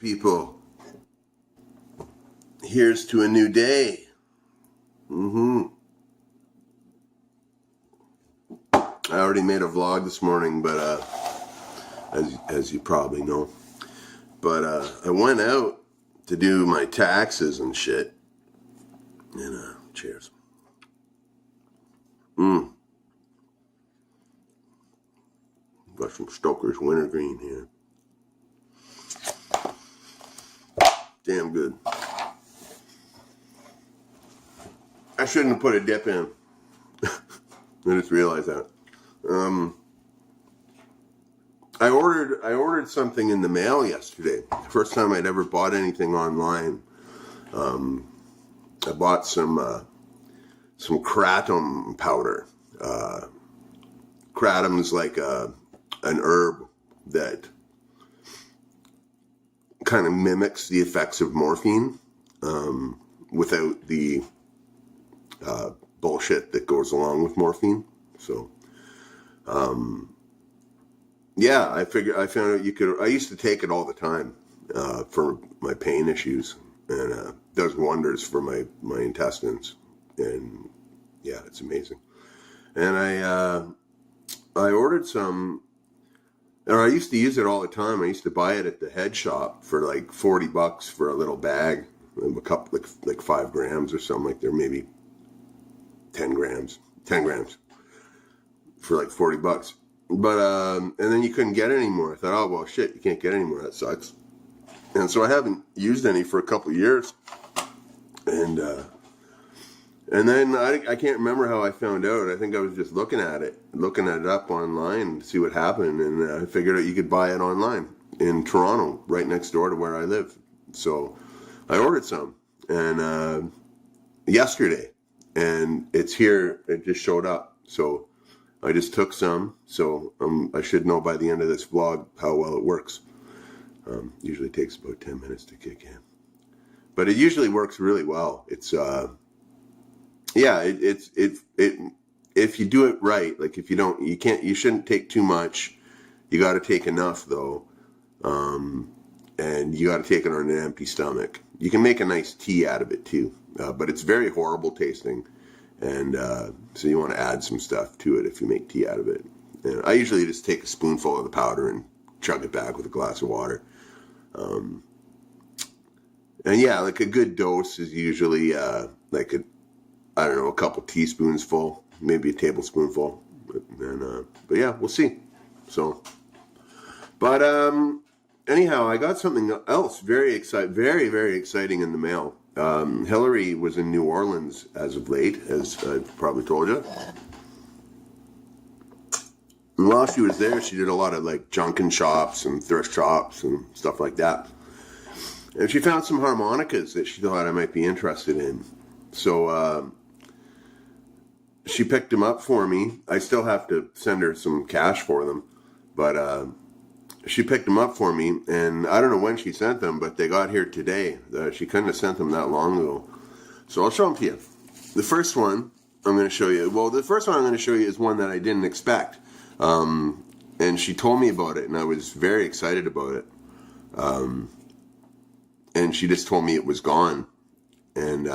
People, here's to a new day. I already made a vlog this morning, but as you probably know, but I went out to do my taxes and shit. And cheers. Got some Stoker's Wintergreen here. Damn good. I shouldn't have put a dip in. I just realized that. I ordered something in the mail yesterday. First time I'd ever bought anything online. I bought some kratom powder. Kratom is like an herb that kind of mimics the effects of morphine without the bullshit that goes along with morphine. So, yeah, I found out you could. I used to take it all the time for my pain issues, and does wonders for my intestines. And yeah, it's amazing. And I ordered some. And I used to use it all the time. I used to buy it at the head shop for like $40 for a little bag, a couple like 5 grams or something like there, maybe 10 grams for like $40. But and then you couldn't get it anymore. I thought, oh well, shit, you can't get it anymore. That sucks. And so I haven't used any for a couple of years. And then I can't remember how I found out. I think I was just looking at it up online to see what happened, and I figured out you could buy it online in Toronto, right next door to where I live. So I ordered some, and yesterday, and it's here. It just showed up. So I just took some. So I should know by the end of this vlog how well it works. Usually takes about 10 minutes to kick in, but it usually works really well. It's yeah, it if you do it right, like if you don't, you shouldn't take too much. You got to take enough though, and you got to take it on an empty stomach. You can make a nice tea out of it too, but it's very horrible tasting, and so you want to add some stuff to it if you make tea out of it. And I usually just take a spoonful of the powder and chug it back with a glass of water. And yeah, like a good dose is usually like a couple teaspoons full, maybe a tablespoonful. But yeah, we'll see. So, but anyhow, I got something else very, very exciting in the mail. Hilary was in New Orleans as of late, as I've probably told you. And while she was there, she did a lot of like junkin shops and thrift shops and stuff like that. And she found some harmonicas that she thought I might be interested in. So she picked them up for me. I still have to send her some cash for them. But she picked them up for me. And I don't know when she sent them, but they got here today. She couldn't have sent them that long ago. So I'll show them to you. The first one I'm going to show you. Well, the first one I'm going to show you is one that I didn't expect. And she told me about it, and I was very excited about it. And she just told me it was gone. And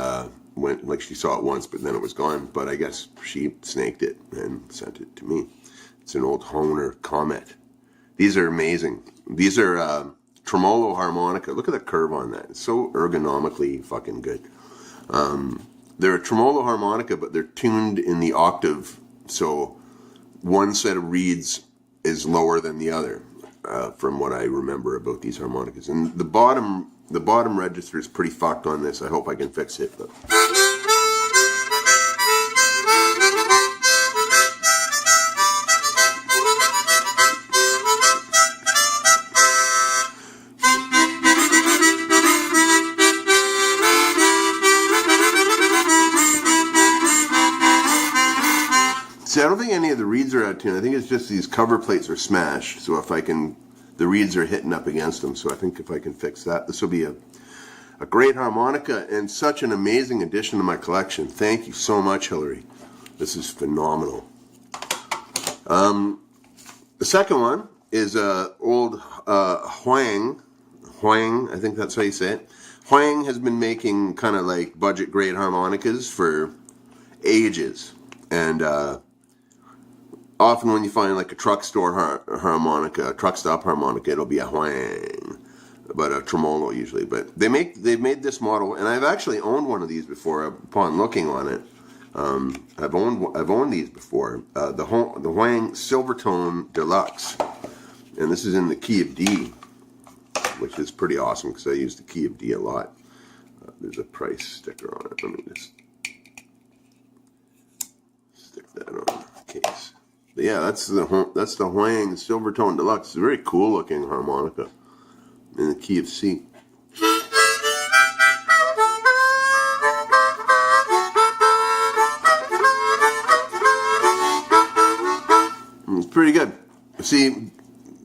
went like she saw it once, but then it was gone. But I guess she snaked it and sent it to me. It's an old Hohner Comet. These are amazing. These are tremolo harmonica. Look at the curve on that. It's so ergonomically fucking good. They're a tremolo harmonica, but they're tuned in the octave. So one set of reeds is lower than the other, from what I remember about these harmonicas. And the bottom register is pretty fucked on this. I hope I can fix it. But see, I don't think any of the reeds are out of tune. I think it's just these cover plates are smashed. So the reeds are hitting up against them. So I think if I can fix that, this will be a great harmonica and such an amazing addition to my collection. Thank you so much, Hilary. This is phenomenal. The second one is old Huang, I think that's how you say it. Huang has been making kind of like budget grade harmonicas for ages. And often when you find like a truck store harmonica, a truck stop harmonica, it'll be a Huang, but a tremolo usually. But they've made this model, and I've actually owned one of these before upon looking on it. I've owned these before. The Huang Silvertone Deluxe, and this is in the key of D, which is pretty awesome because I use the key of D a lot. There's a price sticker on it. Let me just stick that on the case. But yeah, that's the Huang Silvertone Deluxe. It's a very cool looking harmonica in the key of C. It's pretty good. See,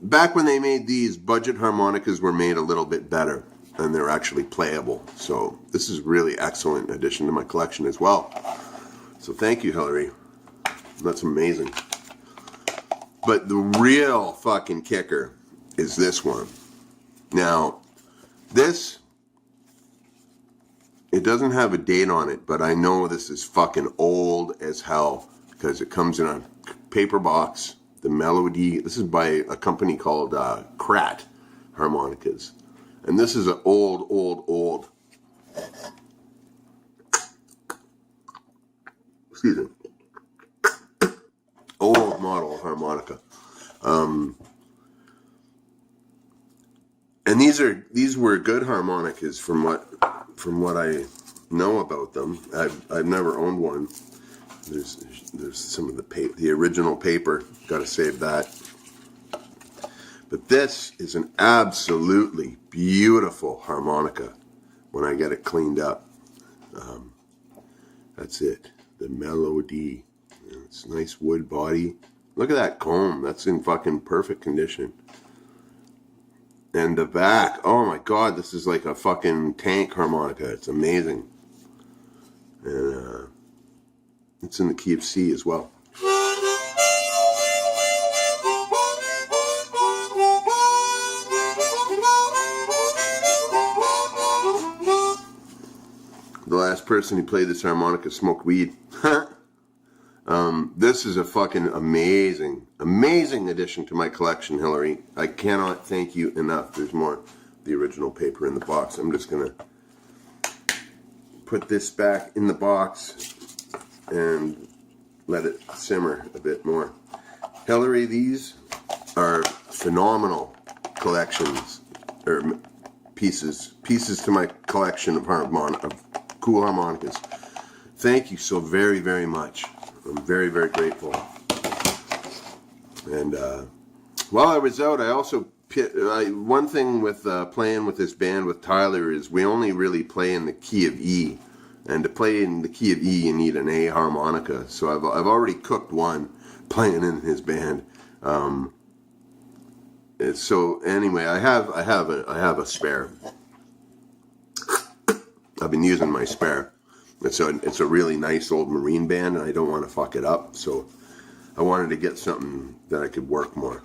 back when they made these, budget harmonicas were made a little bit better, and they're actually playable. So this is really excellent addition to my collection as well. So thank you, Hilary. That's amazing. But the real fucking kicker is this one. Now, this, it doesn't have a date on it, but I know this is fucking old as hell because it comes in a paper box. The melody, this is by a company called Krat Harmonicas. And this is an old, excuse me, old model harmonica. And these were good harmonicas from what I know about them. I've never owned one. There's some of the original paper. Got to save that. But this is an absolutely beautiful harmonica when I get it cleaned up. That's it. The melody. It's a nice wood body. Look at that comb. That's in fucking perfect condition. And the back. Oh my god, this is like a fucking tank harmonica. It's amazing. And it's in the key of C as well. The last person who played this harmonica smoked weed. This is a fucking amazing addition to my collection, Hilary. I cannot thank you enough. There's more. The original paper in the box. I'm just gonna put this back in the box and let it simmer a bit more. Hilary, these are phenomenal collections, or pieces to my collection of cool harmonicas. Thank you so very, very much. I'm very, very grateful. And while I was out, I also one thing with playing with this band with Tyler is we only really play in the key of E. And to play in the key of E, you need an A harmonica. So I've already cooked one playing in his band. So anyway, I have a spare. I've been using my spare. It's a really nice old Marine band, and I don't want to fuck it up. So I wanted to get something that I could work more.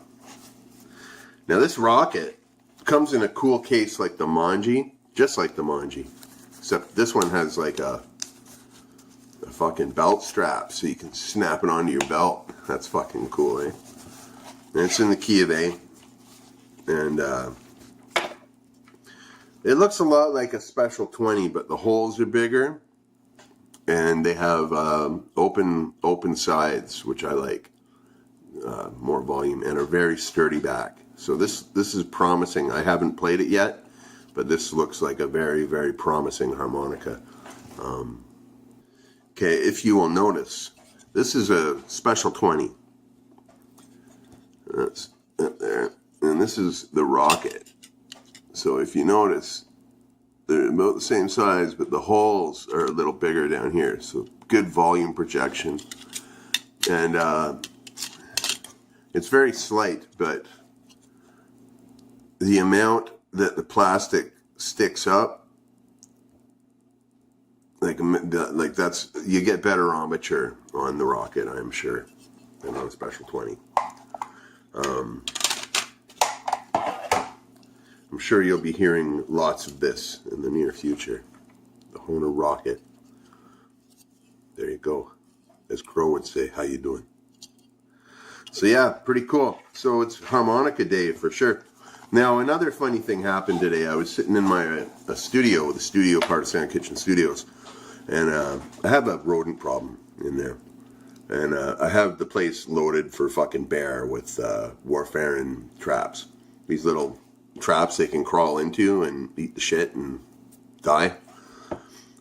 Now this rocket comes in a cool case like the Manji, just like the Manji. Except this one has like a fucking belt strap, so you can snap it onto your belt. That's fucking cool, eh? And it's in the key of A. And it looks a lot like a Special 20, but the holes are bigger. And they have open sides, which I like. More volume, and a very sturdy back. So this is promising. I haven't played it yet, but this looks like a very, very promising harmonica. Okay, if you will notice, this is a Special 20. That's up there. And this is the Rocket. So if you notice, they're about the same size, but the holes are a little bigger down here. So good volume projection. And it's very slight, but the amount that the plastic sticks up, like that's, you get better armature on the Rocket, I'm sure, than on a Special 20. I'm sure you'll be hearing lots of this in the near future. The Hohner Rocket. There you go. As Crow would say, how you doing? So yeah, pretty cool. So it's harmonica day for sure. Now, another funny thing happened today. I was sitting in my studio, the studio part of Sand Kitchen Studios, and I have a rodent problem in there. And I have the place loaded for fucking bear with warfarin traps. These little traps they can crawl into and eat the shit and die.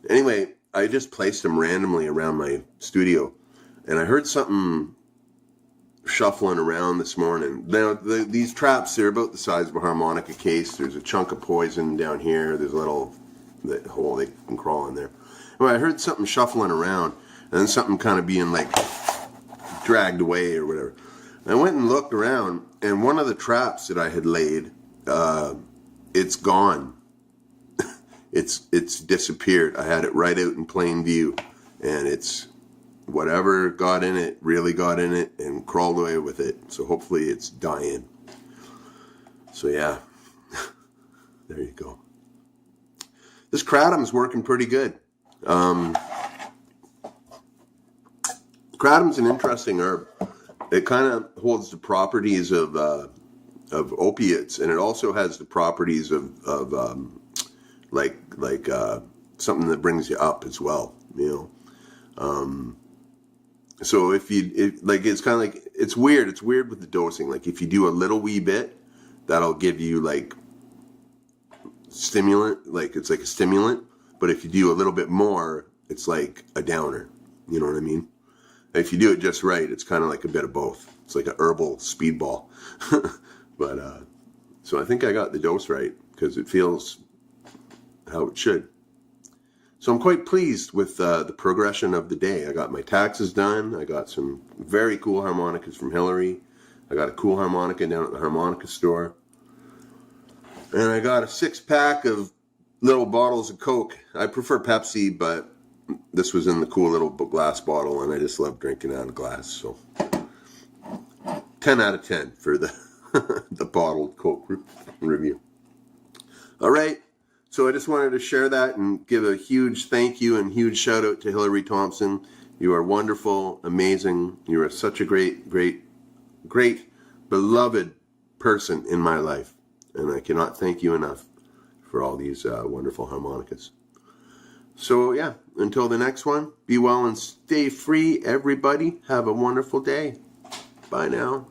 Anyway, I just placed them randomly around my studio, and I heard something shuffling around this morning. Now, these traps, they're about the size of a harmonica case. There's a chunk of poison down here. There's a little hole they can crawl in there. Well, I heard something shuffling around, and then something kind of being like dragged away or whatever. I went and looked around, and one of the traps that I had laid, it's gone. It's disappeared. I had it right out in plain view, and it's whatever got in it really got in it and crawled away with it. So hopefully it's dying. So yeah, there you go. This kratom's working pretty good. Kratom's an interesting herb. It kind of holds the properties of opiates, and it also has the properties of like something that brings you up as well, you know. So if it's kind of like, it's weird with the dosing. Like if you do a little wee bit, that'll give you like stimulant, like it's like a stimulant. But if you do a little bit more, it's like a downer. You know what I mean? If you do it just right, it's kind of like a bit of both. It's like a herbal speedball. But so I think I got the dose right because it feels how it should. So I'm quite pleased with the progression of the day. I got my taxes done. I got some very cool harmonicas from Hilary. I got a cool harmonica down at the harmonica store. And I got a 6-pack of little bottles of Coke. I prefer Pepsi, but this was in the cool little glass bottle, and I just love drinking out of glass. So 10 out of 10 for the, the bottled Coke review. All right. So I just wanted to share that and give a huge thank you and huge shout out to Hilary Thompson. You are wonderful, amazing. You are such a great, beloved person in my life. And I cannot thank you enough for all these wonderful harmonicas. So yeah, until the next one, be well and stay free, everybody. Have a wonderful day. Bye now.